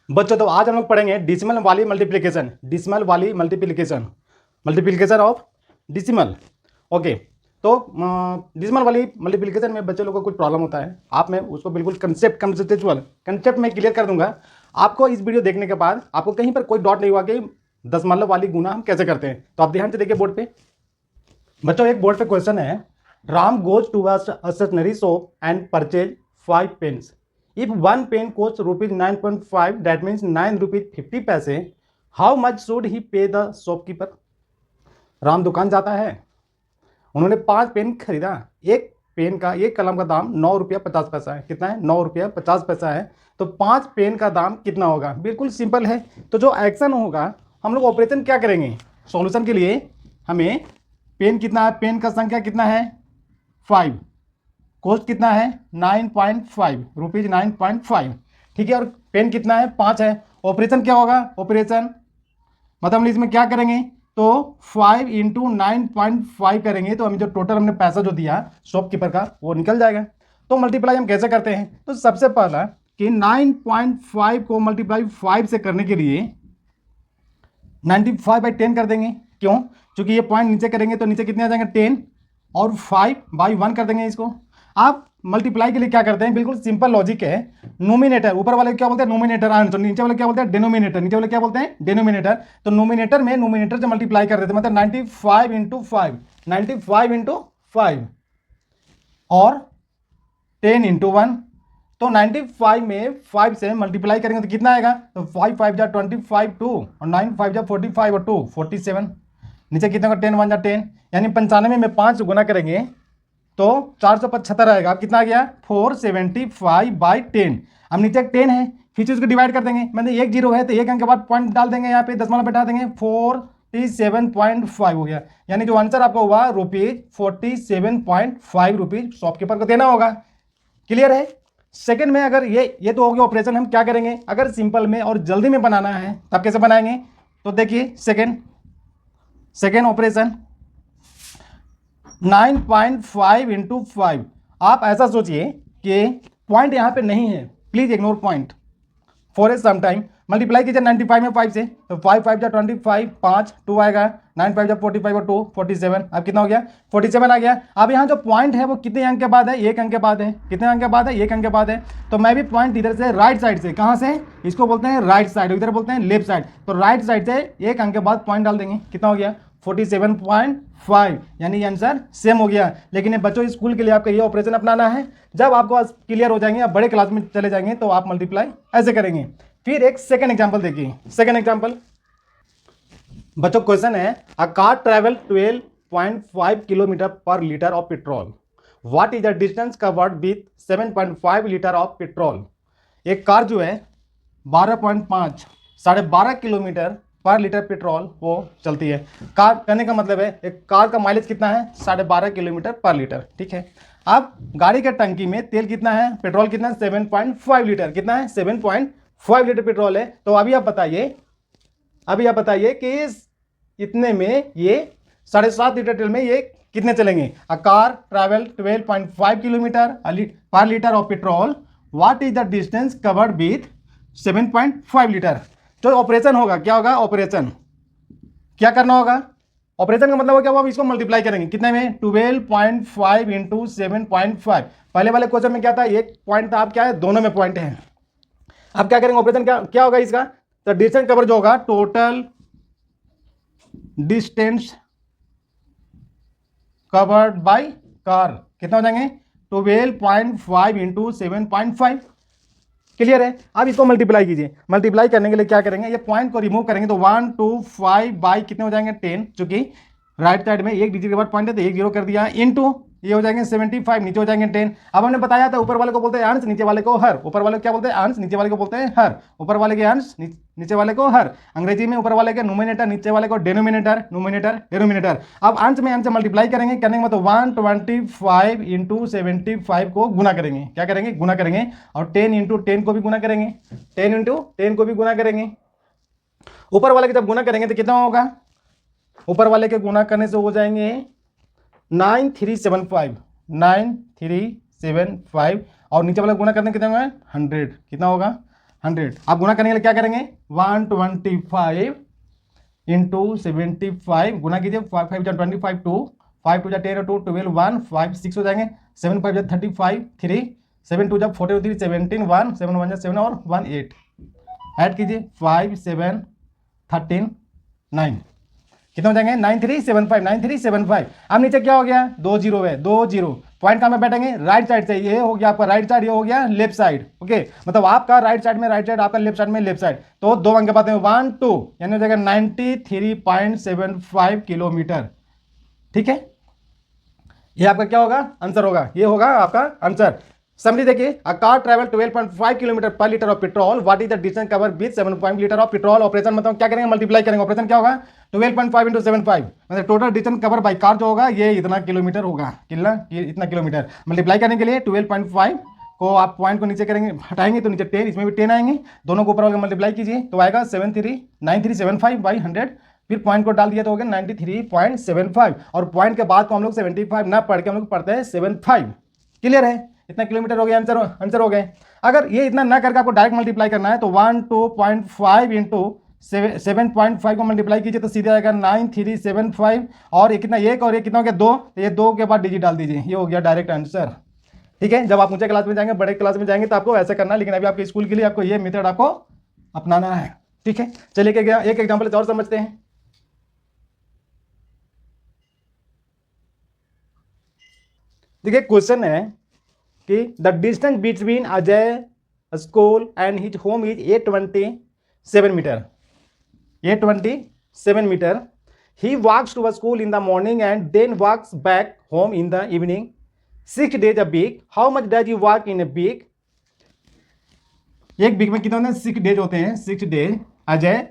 बच्चों तो आज हम लोग पढ़ेंगे डिसिमल वाली मल्टीप्लिकेशन, डिसिमल वाली multiplication, multiplication of decimal. Okay, तो डिसिमल वाली मल्टीप्लिकेशन में बच्चों लोगों को कुछ प्रॉब्लम होता है, आप मैं उसको बिल्कुल कंसेप्ट में क्लियर कर दूंगा। आपको इस वीडियो देखने के बाद आपको कहीं पर कोई डाउट नहीं हुआ कि दशमलव वाली गुना हम कैसे करते हैं। तो आप ध्यान से देखिए बोर्ड पे। बच्चों एक बोर्ड पे क्वेश्चन है, Ram goes to a stationery shop and purchase 5 pens. If one pen costs rupees 9.5, that means 9 rupees 50 पैसे. How much should he pay the shopkeeper? Ram दुकान जाता है, उन्होंने 5 पेन खरीदा। एक पेन का, एक कलम का दाम 9 रुपया 50 पैसा है। कितना है? 9 रुपया 50 पैसा है। तो 5 पेन का दाम कितना होगा? बिल्कुल सिंपल है। तो जो एक्शन होगा, हम लोग ऑपरेशन क्या करेंगे सॉल्यूशन के लिए? हमें पेन कितना है, पेन का संख्या कितना है 5, कॉस्ट कितना है 9.5 रुपीज 9.5, ठीक है। और पेन कितना है 5 है। ऑपरेशन क्या होगा? ऑपरेशन मतलब इसमें क्या करेंगे तो 5 इंटू 9.5 करेंगे तो हमें जो टोटल हमने पैसा जो दिया शॉपकीपर का वो निकल जाएगा। तो मल्टीप्लाई हम कैसे करते हैं? तो सबसे पहला कि 9.5 को मल्टीप्लाई 5 से करने के लिए 95/10 कर देंगे। क्यों? क्योंकि ये पॉइंट नीचे करेंगे तो नीचे कितने आ जाएंगे 10, और 5/1 कर देंगे इसको। आप मल्टीप्लाई के लिए क्या करते हैं? बिल्कुल सिंपल लॉजिक है। नोमिनेटर ऊपर वाले क्या बोलते हैं? Nominator answer. नीचे वाले क्या बोलते हैं? डिनोमिनेटर। नीचे वाले क्या बोलते हैं? डिनोमिनेटर। तो नोमिनेटर में नोमिनेटर से मल्टीप्लाई कर देते हैं, मतलब 95 इंटू 5, 95 इंटू 5 और 10 इंटू 1। तो 95 में 5 से मल्टीप्लाई करेंगे तो कितना आएगा? तो 5 5 जा 25 2 और 9 5 जा 45 और 2 47। नीचे कितना होगा? 10 1 जा 10, यानी 95 में 5 गुना करेंगे तो 475 आएगा। अब कितना आ गया? 475/10। अब नीचे 10 है, फिर से उसको डिवाइड कर देंगे, मतलब एक जीरो है तो एक अंक के बाद पॉइंट डाल देंगे, यहाँ पे दशमलव बैठा देंगे, 47.5 हो गया। यानी जो आंसर आपको हुआ ₹47.5 रुपीज शॉपकीपर को देना होगा। क्लियर है? सेकंड में अगर ये तो हो गया ऑपरेशन, हम क्या करेंगे अगर सिंपल में और जल्दी में बनाना है तब कैसे बनाएंगे? तो देखिए सेकेंड ऑपरेशन 9.5 इंटू 5। आप ऐसा सोचिए कि पॉइंट यहाँ पे नहीं है, please ignore point for a some time. Multiply कीजिए 95 में 5 से, तो 5 5 जा 25, 5 2 आएगा, 9 5 जा 45 और 2 47। अब कितना हो गया? 47 आ गया। अब यहाँ जो पॉइंट है वो कितने अंक के बाद है? एक अंक के बाद है। कितने अंक के बाद है? एक अंक के बाद है। तो मैं भी पॉइंट इधर से राइट साइड से, कहाँ से? इसको बोलते हैं राइट साइड, इधर बोलते हैं लेफ्ट साइड। तो राइट साइड से एक अंक के बाद पॉइंट डाल देंगे। कितना हो गया? 47.5, यानी आंसर सेम हो गया। लेकिन बच्चों स्कूल के लिए आपका ये ऑपरेशन अपनाना है। जब आपको क्लियर हो जाएंगे, आप बड़े क्लास में चले जाएंगे तो आप मल्टीप्लाई ऐसे करेंगे। फिर एक सेकंड एग्जांपल देखिए। सेकंड एग्जांपल बच्चों क्वेश्चन है, अ कार ट्रेवल 12.5 किलोमीटर पर litre of petrol, what is the distance covered with 7.5 litre of petrol. एक कार जो है 12.5 12.5 किलोमीटर पर लीटर पेट्रोल वो चलती है। कार कहने का मतलब है एक कार का माइलेज कितना है? 12.5 किलोमीटर पर लीटर, ठीक है। अब गाड़ी के टंकी में तेल कितना है? पेट्रोल कितना है? 7.5 लीटर। कितना है? 7.5 लीटर पेट्रोल है। तो अभी आप बताइए कि इस इतने में ये 7.5 लीटर तेल में ये कितने चलेंगे? अ कार ट्रैवल 12.5 किलोमीटर पर litre of petrol, what is the distance covered with 7.5 litre. जो ऑपरेशन होगा क्या होगा? ऑपरेशन क्या करना होगा? ऑपरेशन का मतलब क्या हुआ? इसको मल्टीप्लाई करेंगे कितने में? 12.5 इंटू 7.5। पहले वाले क्वेश्चन में क्या था? एक पॉइंट था, अब क्या है? दोनों में पॉइंट है। अब क्या करेंगे? ऑपरेशन क्या होगा इसका? तो डिस्टेंस कवर जो होगा, total distance covered by car, कितना हो जाएंगे? 12.5 इंटू 7.5। क्लियर है? अब इसको मल्टीप्लाई कीजिए। मल्टीप्लाई करने के लिए क्या करेंगे? ये पॉइंट को रिमूव करेंगे तो 125 कितने हो जाएंगे? 10, चूंकि राइट साइड में एक डिजिट के बाद पॉइंट है तो एक जीरो कर दिया, इनटू ये हो जाएंगे 75, नीचे हो जाएंगे 10। अब हमने बताया था ऊपर वाले को बोलते हैं अंश, नीचे वाले को हर। ऊपर वाले को क्या बोलते हैं? अंश, नीचे वाले को बोलते हैं हर। ऊपर वाले के अंश, नीचे वाले को हर। अंग्रेजी में ऊपर वाले के नोमिनेटर, नीचे वाले को डिनोमिनेटर, नोमिनेटर डिनोमिनेटर। अब अंश में अंश मल्टीप्लाई करेंगे, करने के मतलब 125 इंटू 75 को गुना करेंगे। क्या करेंगे? गुना करेंगे। और 10 इंटू 10 को भी गुना करेंगे, 10 इंटू 10 को भी गुना करेंगे। ऊपर वाले के जब गुना करेंगे तो कितना होगा? ऊपर वाले के गुना करने से हो जाएंगे 9375, और नीचे वाला गुना करने कितना होगा? 100। कितना होगा? 100। आप गुना करने के लिए क्या करेंगे, 125 इंटू 75 गुना कीजिए, 5 5 25 2, 5 2 10 2 12 1 5 6 हो जाएंगे, 7 5 35 3, 7 2 43 17 1 7 1 7 और 1 8 ऐड कीजिए, 5 7 13 9 कितने हो जाएंगे, 9375 9375। अब नीचे क्या हो गया, 2 जीरो है, 2 जीरो। पॉइंट कहाँ में बैठेंगे, राइट साइड से। ये हो गया आपका राइट साइड, ये हो गया लेफ्ट साइड। ओके, मतलब आपका राइट साइड में राइट साइड, आपका लेफ्ट साइड में लेफ्ट साइड। तो 2 अंक के बाद 1 2 यानी हो जाएगा 93.75 किलोमीटर। ठीक है, ये आपका क्या होगा, आंसर होगा, ये होगा आपका आंसर। समरी देखिए, अ कार ट्रेवल 12.5 किलोमीटर पर litre of petrol, what is the distance cover with 7 litre of petrol. Operation मतलब क्या करेंगे, मल्टीप्लाई करेंगे। ऑपरेशन क्या होगा, 12.5 इंटू 75 मतलब total distance cover by car जो होगा ये इतना किलोमीटर होगा, कितना, इतना किलोमीटर। मल्टीप्लाई करने के लिए 12.5 को आप पॉइंट को नीचे करेंगे, हटाएंगे तो नीचे 10, इसमें भी 10 आएंगे, दोनों को ऊपर वाले मल्टीप्लाई कीजिए तो आएगा 9375 बाई 100। फिर पॉइंट को डाल दिया तो हो गया 93.75, और पॉइंट के बाद को हम लोग 75 ना पढ़ के हम लोग पढ़ते हैं 75। क्लियर है, इतना किलोमीटर हो गया, आंसर हो गए। अगर ये इतना ना करके आपको डायरेक्ट मल्टीप्लाई करना है तो 12.5 इंटू 7.5 को मल्टीप्लाई कीजिए तो सीधे आएगा 9375, और ये कितना, एक और ये कितना हो गया, 2, तो ये 2 के बाद डिजिट डाल दीजिए, ये हो गया डायरेक्ट आंसर। ठीक है, जब आप ऊंचे क्लास में जाएंगे, बड़े क्लास में जाएंगे तो आपको ऐसा करना है, लेकिन अभी आपके स्कूल के लिए आपको ये मेथड आपको अपनाना है। ठीक है, चलिए एक एग्जाम्पल और समझते हैं। देखिए क्वेश्चन है कि the distance between Ajay school and his home is 827 metre. 827 metre. He walks to school in the morning and then walks back home in the evening 6 days a week. How much does you walk in a week. एक week में कितने होते हैं, 6 days होते हैं, 6 days। Ajay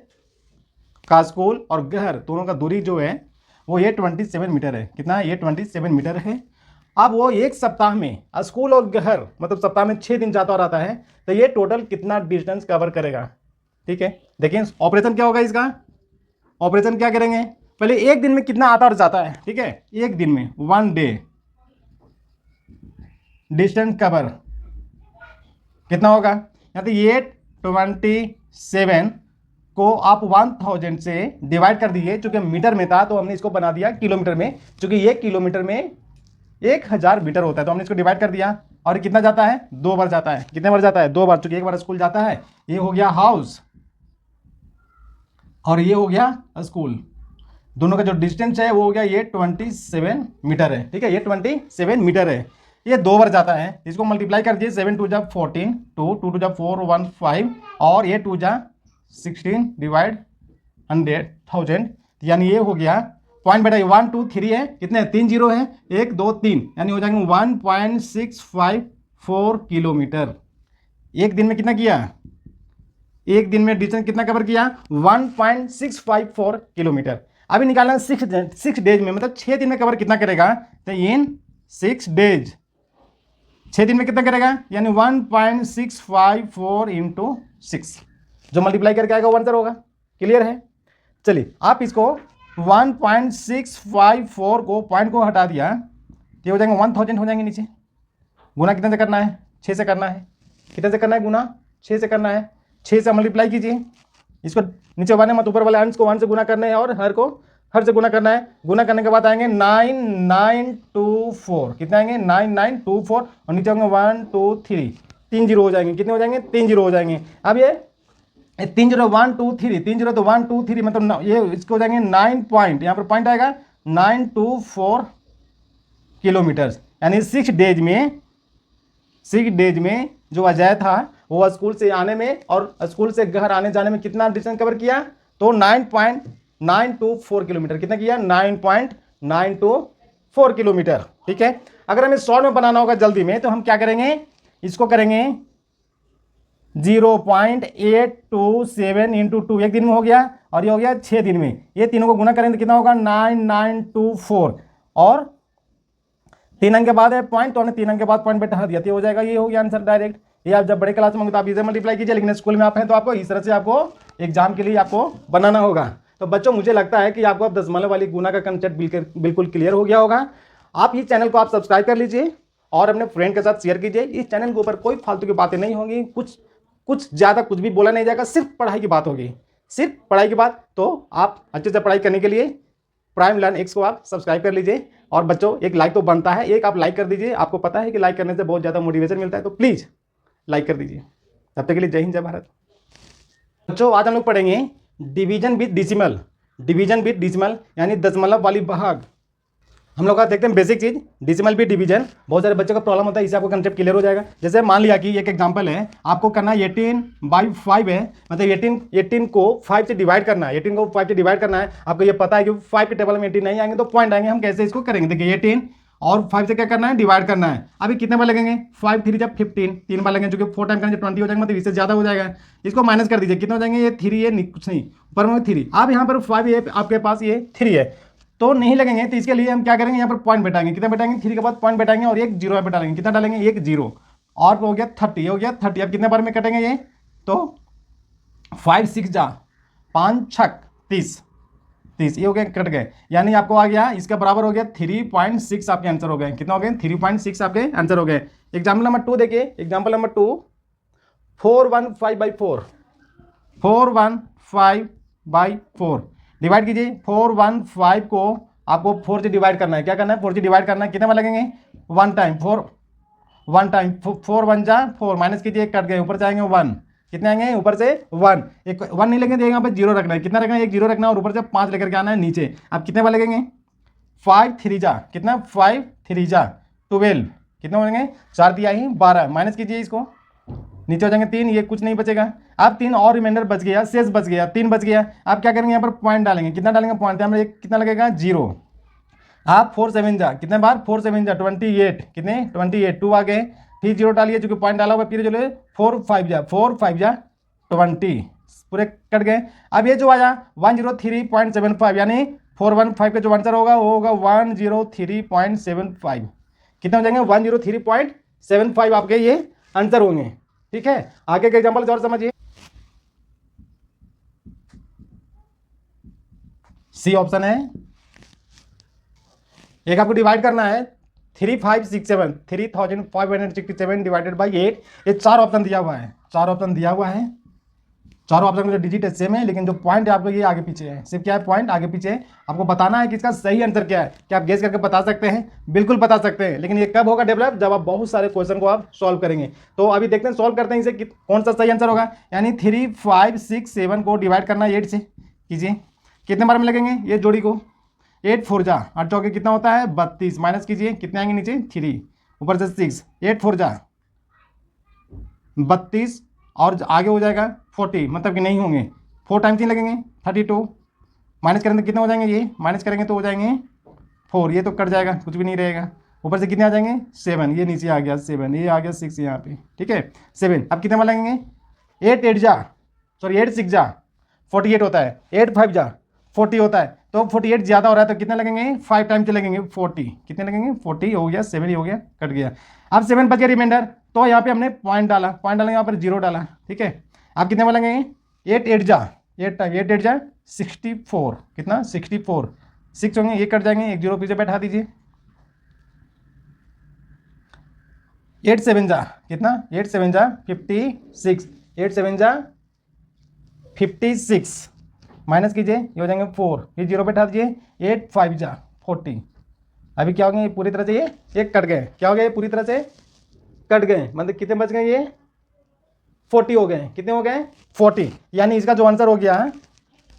का school और घर दोनों का दूरी जो है वो 827 मीटर है। कितना, 827 मीटर है। अब वो एक सप्ताह में स्कूल और घर मतलब सप्ताह में 6 दिन जाता और आता है, तो ये टोटल कितना डिस्टेंस कवर करेगा। ठीक है, देखिए ऑपरेशन क्या होगा इसका, ऑपरेशन क्या करेंगे, पहले एक दिन में कितना आता और जाता है। ठीक है, एक दिन में 1 day डिस्टेंस कवर कितना होगा, या तो 827 को आप 1000 से डिवाइड कर दीजिए, चूंकि मीटर में था तो हमने इसको बना दिया किलोमीटर में, चूंकि ये किलोमीटर में 1000 मीटर होता है तो हमने इसको डिवाइड कर दिया। और कितना जाता है, 2 बार जाता है। कितने बार जाता है, 2 बार, चूंकि एक बार स्कूल जाता है। ये हो गया हाउस और ये हो गया स्कूल, दोनों का जो डिस्टेंस है वो हो गया ये 27 मीटर है। ठीक है, ये 27 मीटर है, ये 2 बार जाता है। इसको मल्टीप्लाई कर दीजिए, 7 2 जा 14, 2 2 जा 4 1 5, और ये 2 जा 16 डिवाइड 100,000, यानी ये हो गया पॉइंट बेटा 1 2 3 है, कितने 3 जीरो है, 1 2 3, यानी हो जाएंगे 1.654 किलोमीटर। एक दिन में कितना किया, एक दिन में डिस्टेंस कितना कवर किया, 1.654 किलोमीटर। अभी निकालना 6 डेज में, मतलब 6 दिन में कवर कितना करेगा, तो इन 6 डेज 6 दिन में कितना करेगा, यानी 1.654 इंटू 6, जो मल्टीप्लाई करके आएगा वो आंसर होगा। क्लियर है, चलिए आप इसको 1.654 को पॉइंट को हटा दिया, ये हो जाएंगे 1000 हो जाएंगे नीचे। गुना कितने से करना है, 6 से करना है। कितने से करना है गुना, 6 से करना है। 6 से मल्टीप्लाई कीजिए, इसको नीचे वाले मत ऊपर वाले अंश को 1 से गुना करना है और हर को हर से गुना करना है। गुना करने के बाद आएंगे 9924, कितने आएंगे 9924, और नीचे होंगे 1 2 3, 3 जीरो हो जाएंगे। कितने हो जाएंगे, 3 जीरो हो जाएंगे। अब ये 3 जीरो 1 2 3, 3 जीरो तो 1 2 3, मतलब ये इसको हो जाएंगे 9 पॉइंट, यहाँ पर पॉइंट आएगा 924 किलोमीटर, यानी 6 डेज में जो अजय था वो स्कूल से आने में और स्कूल से घर आने जाने में कितना डिस्टेंस कवर किया, तो 9.924 किलोमीटर। कितना किया, 9.924 किलोमीटर। ठीक है, अगर हमें शॉर्ट में बनाना होगा जल्दी में तो हम क्या करेंगे, इसको करेंगे 0.827 इंटू 2, एक दिन में हो गया, और ये हो गया 6 दिन में। ये तीनों को गुना करेंगे तो कितना होगा 9924, और 3 अंक के बाद है पॉइंट, तो हमने 3 अंक के बाद पॉइंट बैठा दिया, तो हो जाएगा, ये हो गया आंसर डायरेक्ट। ये आप जब बड़े क्लास में होंगे तो आप इसे मल्टीप्लाई कीजिए, लेकिन स्कूल में आप हैं तो आपको इस तरह से आपको एग्जाम के लिए आपको बनाना होगा। तो बच्चों मुझे लगता है कि आपको अब दशमलव वाली गुना का कंसेप्ट बिल्कुल क्लियर हो गया होगा। आप इस चैनल को आप सब्सक्राइब कर लीजिए और अपने फ्रेंड के साथ शेयर कीजिए। इस चैनल के ऊपर कोई फालतू की बातें नहीं होंगी, कुछ कुछ ज़्यादा कुछ भी बोला नहीं जाएगा, सिर्फ पढ़ाई की बात होगी, सिर्फ पढ़ाई की बात। तो आप अच्छे से पढ़ाई करने के लिए प्राइम लर्न एक्स को आप सब्सक्राइब कर लीजिए। और बच्चों एक लाइक तो बनता है, एक आप लाइक कर दीजिए, आपको पता है कि लाइक करने से बहुत ज़्यादा मोटिवेशन मिलता है, तो प्लीज़ लाइक कर दीजिए। तब तक के लिए जय हिंद, जय भारत। बच्चों आज हम लोग पढ़ेंगे division with decimal. Division with decimal यानी दशमलव वाली भाग। हम लोग का देखते हैं बेसिक चीज, डिसिमल भी डिवीजन। बहुत सारे बच्चों का प्रॉब्लम होता है, इससे आपको कंसेप्ट क्लियर हो जाएगा। जैसे मान लिया कि एक एग्जांपल है, आपको करना है 18/5 है, मतलब 18 को 5 से डिवाइड करना है। 18 को 5 से डिवाइड करना है, आपको ये पता है कि 5 के टेबल में 18 नहीं आएंगे तो पॉइंट आएंगे। हम कैसे इसको करेंगे, देखिए 18 और 5 से क्या करना है, डिवाइड करना है। अभी कितने बार लगेंगे, 5 3 जब 15, 3 बार लगेंगे, जो कि 4 टाइम करेंगे 20 हो जाएगा, मतलब इससे ज़्यादा हो जाएगा। इसको माइनस कर दीजिए, कितने हो जाएंगे, ये 3 है, कुछ नहीं, ऊपर में 3। अब यहाँ पर 5 है, आपके पास ये 3 है तो नहीं लगेंगे। तो इसके लिए हम क्या करेंगे, यहाँ पर पॉइंट बैठाएंगे। कितना बैठाएंगे, 3 के बाद पॉइंट बैठाएंगे और एक जीरो बैठा लेंगे। कितना डालेंगे, एक जीरो, और हो गया 30, हो गया 30। अब कितने बार में कटेंगे ये, तो 5 6 जा 5 6 30, ये हो गए, कट गए। यानी आपको आ गया, इसका बराबर हो गया 3.6 आपके आंसर हो गए। कितना हो गए, 3.6 आपके आंसर हो गए। एग्जाम्पल नंबर 2 देखिए, एग्जाम्पल नंबर 2, 415/4, 415/4 डिवाइड कीजिए। 415 को आपको 4 से डिवाइड करना है। क्या करना है, 4 से डिवाइड करना है। कितने बार लगेंगे, 1 टाइम, 4 1 जा 4, माइनस कीजिए, कट गए, ऊपर से आएंगे 1, कितने आएंगे, ऊपर से 1, एक 1 नहीं लगेंगे, यहाँ पे जीरो रखना है। कितना रखना है, एक जीरो रखना है, और ऊपर से 5 लेकर के आना है नीचे। अब कितने बार लगेंगे, 5 3 जा, कितना, 5 3 जा 12, कितने बनेंगे, 4 दिया ही 12, माइनस कीजिए, इसको नीचे हो जाएंगे 3, ये कुछ नहीं बचेगा। अब 3 और रिमाइंडर बच गया, शेष बच गया, 3 बच गया। आप क्या करेंगे, यहाँ पर पॉइंट डालेंगे। कितना डालेंगे, पॉइंट, यहाँ पर एक कितना लगेगा, 0। आप 4 7 जा, कितने बार, 4 7 जा 28, कितने 28, 2 आ गए, फिर 0 डालिए, जो कि पॉइंट डाला हुआ, फिर चलो 4 5 जा 20, पूरे कट गए। अब ये जो आया 103.75, यानी 415 का जो आंसर होगा वो होगा 103.75। कितने हो जाएंगे, 103.75 आपके ये आंसर होंगे। ठीक है, आगे के एग्जांपल और समझिए। सी ऑप्शन है, एक आपको डिवाइड करना है 3567, 3567 डिवाइडेड बाई 8। ये 4 ऑप्शन दिया हुआ है, 4 ऑप्शन दिया हुआ है। चारों ऑप्शन में जो डिजिट है सेम है, लेकिन जो पॉइंट है आपको ये आगे पीछे है। सिर्फ क्या है, पॉइंट आगे पीछे है। आपको बताना है कि इसका सही आंसर क्या है। क्या आप गेस करके बता सकते हैं, बिल्कुल बता सकते हैं, लेकिन ये कब होगा डेवलप, जब आप बहुत सारे क्वेश्चन को आप सॉल्व करेंगे। तो अभी देखते हैं सॉल्व करते हैं इसे, कौन सा सही आंसर होगा। यानी 3567 को डिवाइड करना 8 से कीजिए, कितने बार में लगेंगे, ये जोड़ी को 8 4 जा 8 चौके कितना होता है, 32, माइनस कीजिए, कितने आएंगे नीचे 3, ऊपर से 6, 8 4 जा 32, और आगे हो जाएगा 40, मतलब कि नहीं होंगे, 4 टाइम्स ही लगेंगे 32, माइनस करेंगे तो कितने हो जाएंगे, ये माइनस करेंगे तो हो जाएंगे 4, ये तो कट जाएगा, कुछ भी नहीं रहेगा। ऊपर से कितने आ जाएंगे 7, ये नीचे आ गया 7, ये आ गया 6 यहाँ पे। ठीक है 7, अब कितने बार लगेंगे, 8 8 जा 8 6 जा 48 होता है, 8 5 जा 40 होता है, तो 48 ज़्यादा हो रहा है, तो कितने लगेंगे, 5 टाइम से लगेंगे 40, कितने लगेंगे 40, हो गया 7 ही हो गया, कट गया। अब 7 बच गया रिमाइंडर, तो यहाँ पे हमने पॉइंट डाला, पॉइंट डालेंगे, यहाँ पर 0 डाला। ठीक है, आप कितने बार लगेंगे, 8 8 जा 8 टाइम 8 8 जा 64, कितना 64, 6 होंगे, ये कट जाएंगे, एक 0 पीछे बैठा दीजिए। 8 7 जा कितना, 8 7 जा 56, 8 7 जा 56, माइनस कीजिए, ये हो जाएंगे 4, ये 0 बैठा दीजिए, 8 5 जा 40। अभी क्या हो गया, ये पूरी तरह से ये कट गए, क्या हो गया, ये पूरी तरह से कट गए, मतलब कितने बच गए, ये 40 हो गए, कितने हो गए 40। यानी इसका जो आंसर हो गया,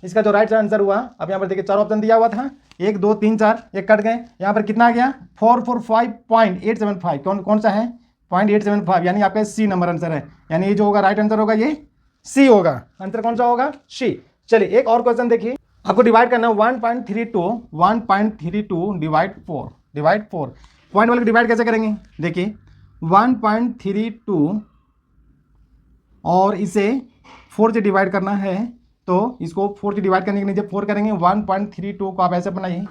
इसका जो राइट आंसर हुआ, अब यहाँ पर देखिए 4 ऑप्शन दिया हुआ था, 1 2 3 4, ये कट गए, यहाँ पर कितना आ गया 445.875, कौन सा है 0.875, यानी आपका सी नंबर आंसर है। यानी ये जो होगा राइट आंसर होगा ये सी होगा, आंसर कौन सा होगा, सी। चलिए एक और क्वेश्चन देखिए, आपको डिवाइड करना है 1.32 डिवाइड 4 पॉइंट वाले डिवाइड कैसे करेंगे, देखिए 1.32 और इसे 4 से डिवाइड करना है, तो इसको 4 से डिवाइड करने के नीचे 4 करेंगे, 1.32 को आप ऐसे बनाइए,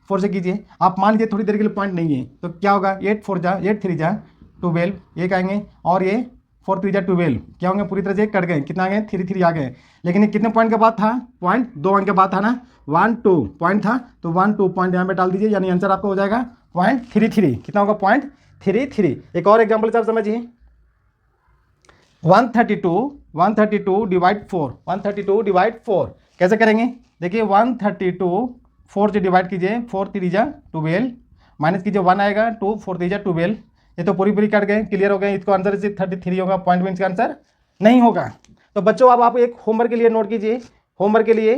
4 से कीजिए। आप मान लीजिए थोड़ी देर के लिए पॉइंट नहीं है, तो क्या होगा, 8 4 जा 8 3 जा 12, ये कहेंगे, और ये 4 3 जा 12, क्या होंगे, पूरी तरह से कट गए, कितना आ गए 3 3 आ गए। लेकिन ये कितने पॉइंट के बाद था, पॉइंट 2 अंक के बाद था ना, 1 2 पॉइंट था, तो 1 2 पॉइंट यहाँ पे डाल दीजिए, यानी आंसर आपका हो जाएगा 0.33, कितना होगा 0.33। एक और एग्जाम्पल सर समझिए, 132 132 डिवाइड 4, 132 डिवाइड 4 कैसे करेंगे? देखिए 132 4 से डिवाइड कीजिए, 4 3 जा 12, माइनस कीजिए 1 आएगा, 2 4 3 जा 12, ये तो पूरी पूरी कट गए, क्लियर हो गए। इसको आंसर सिर्फ 33 होगा, पॉइंट में इसका आंसर नहीं होगा। तो बच्चों अब आप एक होमवर्क के लिए नोट कीजिए, होमवर्क के लिए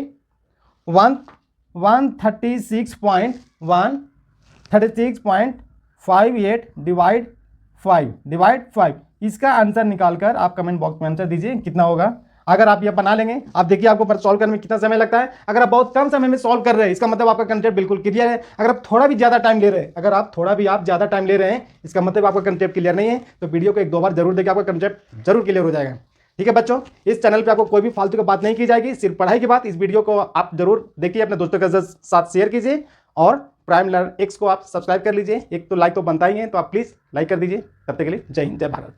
136.58 डिवाइड 5 इसका आंसर निकालकर आप कमेंट बॉक्स में आंसर दीजिए कितना होगा। अगर आप ये बना लेंगे, आप देखिए आपको पर सॉल्व करने में कितना समय लगता है। अगर आप बहुत कम समय में सॉल्व कर रहे हैं, इसका मतलब आपका कंसेप्ट बिल्कुल क्लियर है। अगर आप थोड़ा भी ज़्यादा टाइम ले रहे हैं, अगर आप थोड़ा भी आप ज़्यादा टाइम ले रहे हैं, इसका मतलब आपका कंसेप्ट क्लियर नहीं है। तो वीडियो को 1-2 बार जरूर देखिए, आपका कंसेप्ट जरूर क्लियर हो जाएगा। ठीक है बच्चों, इस चैनल पे आपको कोई भी फालतू की बात नहीं की जाएगी, सिर्फ पढ़ाई की बात। इस वीडियो को आप जरूर देखिए, अपने दोस्तों के साथ शेयर कीजिए और प्राइम लर्न एक्स को आप सब्सक्राइब कर लीजिए। एक तो लाइक तो बनता ही है, तो आप प्लीज़ लाइक कर दीजिए। तब तक के लिए जय हिंद, जय भारत।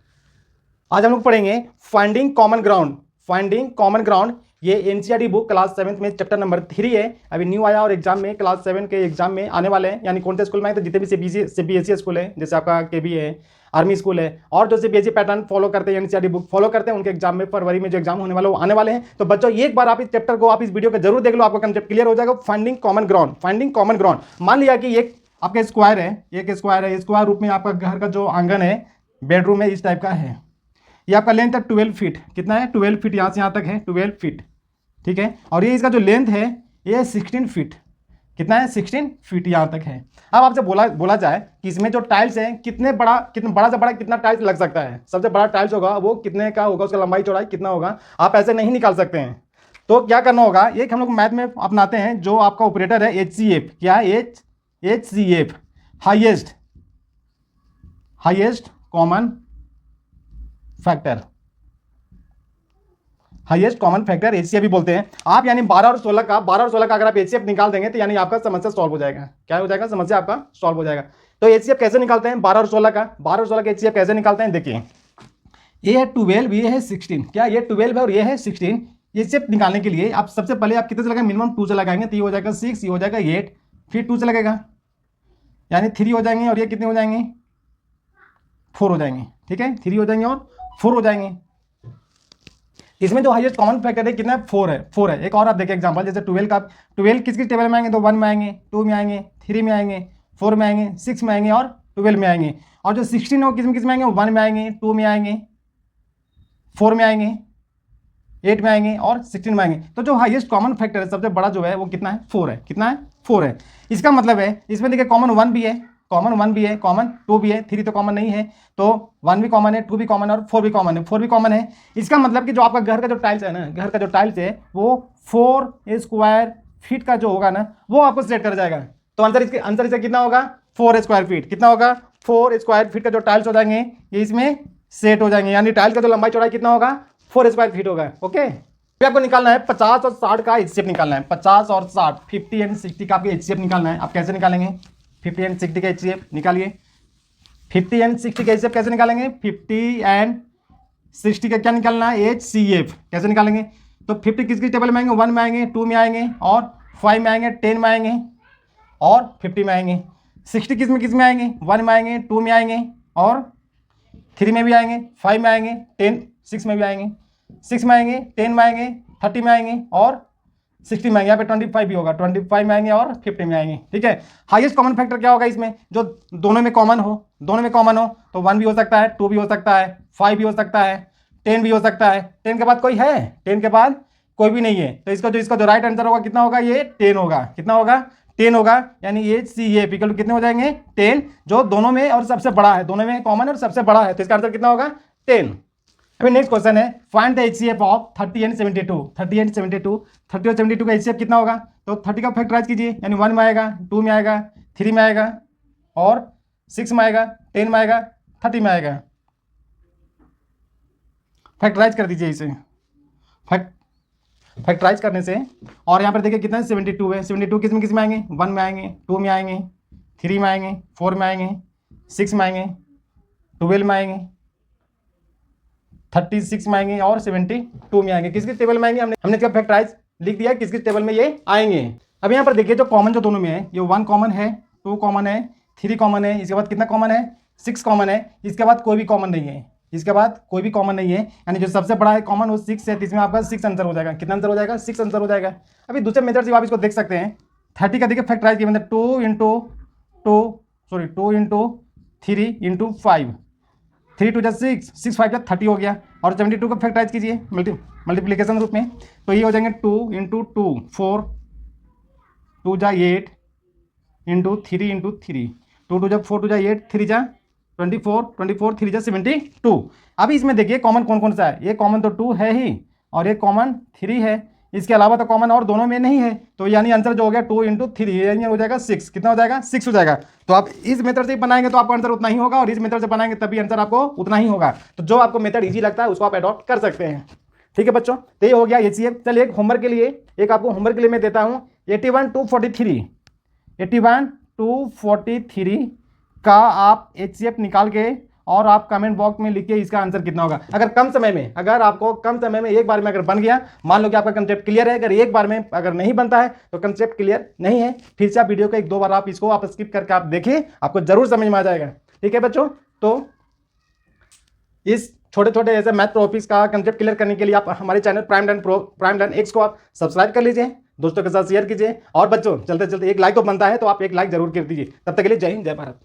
आज हम लोग पढ़ेंगे finding common ground. Finding common ground ये एनसीईआरटी बुक क्लास 7 में चैप्टर नंबर 3 है। अभी न्यू आया और एग्जाम में क्लास 7 के एग्जाम में आने वाले हैं। यानी कौन से स्कूल में है, तो जितने भी सीबीएसई स्कूल है, जैसे आपका केबी है, आर्मी स्कूल है, और जो सीबीएसई पैटर्न फॉलो करते हैं, एनसीईआरटी बुक फॉलो करते हैं, उनके एग्जाम में फरवरी में जो एग्जाम होने वाले वो आने वाले हैं। तो बच्चों एक बार आप इस चैप्टर को, आप इस वीडियो को जरूर देख लो, आपका कंसेप्ट क्लियर हो जाएगा। Finding common ground, finding common ground. मान लिया कि एक आपका स्क्वायर है, एक स्क्वायर है, स्क्वायर रूप में आपका घर का जो आंगन है, बेडरूम है, इस टाइप का है। ये आपका लेंथ है 12 फीट। कितना है? 12 फीट, यहाँ से यहाँ तक है 12 फीट। ठीक है, और ये इसका जो लेंथ है ये 16 फीट। कितना है? 16 फीट यहाँ तक है। अब आपसे बोला जाए कि इसमें जो टाइल्स है कितना बड़ा से बड़ा कितना टाइल्स लग सकता है। सबसे बड़ा टाइल्स होगा वो कितने का होगा, उसका लंबाई चौड़ाई कितना होगा, आप ऐसे नहीं निकाल सकते हैं। तो क्या करना होगा, एक हम लोग मैथ में अपनाते हैं, जो आपका ऑपरेटर है HCF। क्या है? HCF, highest common factor, highest common factor HCF भी बोलते हैं आप। यानी 12 और 16 का अगर आप HCF निकाल देंगे तो यानी आपका समस्या सॉल्व हो जाएगा। क्या हो जाएगा? समस्या आपका सॉल्व हो जाएगा। तो HCF कैसे निकालते हैं? 12 और 16 का HCF कैसे निकालते हैं? देखिए ये है 12, ये है 16। क्या? ये 12 है और ये है 16। HCF निकालने के लिए आप सबसे पहले आप कितने से लगाएंगे? मिनिमम 2 से लगाएंगे, तो ये हो जाएगा 6, ये हो जाएगा 8, फिर 2 से लगेगा यानी 3 हो जाएंगे, और ये कितने हो जाएंगे? 4 हो जाएंगे। ठीक है, 3 हो जाएंगे और 4 हो जाएंगे। इसमें जो हाईएस्ट कॉमन फैक्टर है कितना है? 4 है। एक और आप देखिए एग्जांपल, जैसे 12 किस टेबल में आएंगे? तो 1 में आएंगे, 2 में आएंगे, 3 में आएंगे, 4 में आएंगे, 6 में आएंगे और 12 में आएंगे। और जो 16 हो किस में आएंगे? 1 में आएंगे, 2 में आएंगे, 4 में आएंगे, 8 में आएंगे और 16 में आएंगे। तो जो हाईएस्ट कॉमन फैक्टर है, सबसे बड़ा जो है वो कितना है? 4 है। कितना है? 4 है। इसका मतलब है इसमें देखिए कॉमन 1 भी है, कॉमन 2 भी है, 3 तो कॉमन नहीं है, तो 1 भी कॉमन है, 2 भी कॉमन है और 4 भी कॉमन है। 4 भी कॉमन है। इसका मतलब कि जो आपका घर का जो टाइल्स है ना, घर का जो टाइल्स है वो 4 स्क्वायर फीट का जो होगा ना, वो आपको सेट कर जाएगा। तो आंसर इसका कितना होगा? 4 स्क्वायर फीट। कितना होगा? 4 स्क्वायर फीट का जो टाइल्स हो जाएंगे ये इसमें सेट हो जाएंगे। यानी टाइल्स का जो लंबाई चौड़ाई कितना होगा? 4 स्क्वायर फीट होगा। ओके, अभी आपको निकालना है 50 और 60 का HCF निकालना है। 50 और 60, 50 एंड 60 का आपको HCF निकालना है। आप कैसे निकालेंगे? 50 एंड 60 का HCF निकालिए। 50 एंड 60 का HCF कैसे निकालेंगे? 50 एंड 60 का क्या निकालना है? HCF कैसे निकालेंगे? तो 50 किस टेबल में आएंगे? 1 में आएंगे, 2 में आएंगे और 5 में आएंगे, 10 में आएंगे और 50 में आएंगे। 60 किस में आएंगे? 1 में आएंगे, 2 में आएंगे और 3 में भी आएंगे, 5 में आएंगे, 10, 6 में भी आएंगे, 6 में आएंगे, 10 में आएंगे, 30 में आएंगे और 60 में आएंगे। यहाँ पे 25 भी होगा, 25 में आएंगे और 50 में आएंगे। ठीक है, हाईएस्ट कॉमन फैक्टर क्या होगा इसमें? जो दोनों में कॉमन हो तो 1 भी हो सकता है, 2 भी हो सकता है, 5 भी हो सकता है, 10 भी हो सकता है। 10 के बाद कोई है? 10 के बाद कोई भी नहीं है। तो इसका जो राइट आंसर होगा कितना होगा? ये 10 होगा। कितना होगा? 10 होगा। यानी HCF इक्वल टू कितने हो जाएंगे? 10, जो दोनों में और सबसे बड़ा है, दोनों में कॉमन और सबसे बड़ा है। तो इसका आंसर कितना होगा? 10। अभी नेक्स्ट क्वेश्चन है, find the HCF of 30 and 72। 30 and 72, 30 और 72 का HCF कितना होगा? तो 30 का फैक्टराइज कीजिए, यानी 1 में आएगा, 2 में आएगा, 3 में आएगा और 6 में आएगा, 10 में आएगा, 30 में आएगा। फैक्टराइज कर दीजिए इसे। फैक्टराइज करने से, और यहाँ पर देखिए कितना है? 72 है। 72 किस में आएंगे? 1 में आएंगे, 2 में आएंगे, 3 में आएंगे, 4 में आएंगे, 6 में आएंगे, 12 में आएंगे, 36 में आएंगे और 72 में आएंगे। किस टेबल में आएंगे? हमने इसका फैक्टराइज लिख दिया किस टेबल में ये आएंगे। अब यहाँ पर देखिए जो कॉमन जो दोनों में है, ये 1 कॉमन है, 2 कॉमन है, 3 कॉमन है, इसके बाद कितना कॉमन है? 6 कॉमन है, इसके बाद कोई भी कॉमन नहीं है। इसके बाद कोई भी कॉमन नहीं है, यानी जो सबसे बड़ा है कॉमन वो 6 है, तो इसमें आपका 6 आंसर हो जाएगा। कितना आंसर हो जाएगा? 6 आंसर हो जाएगा। अभी दूसरे मेथड से आप इसको देख सकते हैं। 30 का देखिए फैक्टराइज किया, मतलब 2 इंटू 3 इंटू 5, 3 2 जा 6, 6 5 जा 30 हो गया। और 72 का फैक्टराइज कीजिए मल्टीप्लीकेशन रूप में, तो ये हो जाएंगे 2 इंटू 2 4, 2 जा 8 इंटू 3 इंटू 3, 2 2 जा 4, 2 जा 8, 3 जा 24, 24 3 जा 72। अभी इसमें देखिए कॉमन कौन कौन सा है। ये कॉमन तो 2 है ही, और ये कॉमन 3 है। इसके अलावा तो कॉमन और दोनों में नहीं है, तो यानी आंसर जो हो गया 2 इंटू 3, यानी हो जाएगा 6। कितना हो जाएगा? 6 हो जाएगा। तो आप इस मेथड से बनाएंगे तो आपका आंसर उतना ही होगा, और इस मेथड से बनाएंगे तभी आंसर आपको उतना ही होगा। तो जो आपको मेथड ईजी लगता है उसको आप अडॉप्ट कर सकते हैं। ठीक है बच्चों, तो ये हो गया HCF। चलिए एक होमवर्क के लिए, एक आपको होमवर्क के लिए मैं देता हूँ। 81 to 43 का आप HCF निकाल के और आप कमेंट बॉक्स में लिखिए इसका आंसर कितना होगा। अगर आपको कम समय में एक बार में अगर बन गया, मान लो कि आपका कंसेप्ट क्लियर है। अगर एक बार में अगर नहीं बनता है तो कंसेप्ट क्लियर नहीं है, फिर से आप वीडियो को 1-2 बार आप इसको स्किप करके आप देखिए, आपको जरूर समझ में आ जाएगा। ठीक है बच्चों, तो इस छोटे छोटे ऐसे मैथ टॉपिक्स का कंसेप्ट क्लियर करने के लिए आप हमारे चैनल प्राइम लर्न X को आप सब्सक्राइब कर लीजिए, दोस्तों के साथ शेयर कीजिए। और बच्चों चलते चलते एक लाइक तो बनता है, तो आप एक लाइक जरूर कर दीजिए। तब तक के लिए जय हिंद, जय भारत।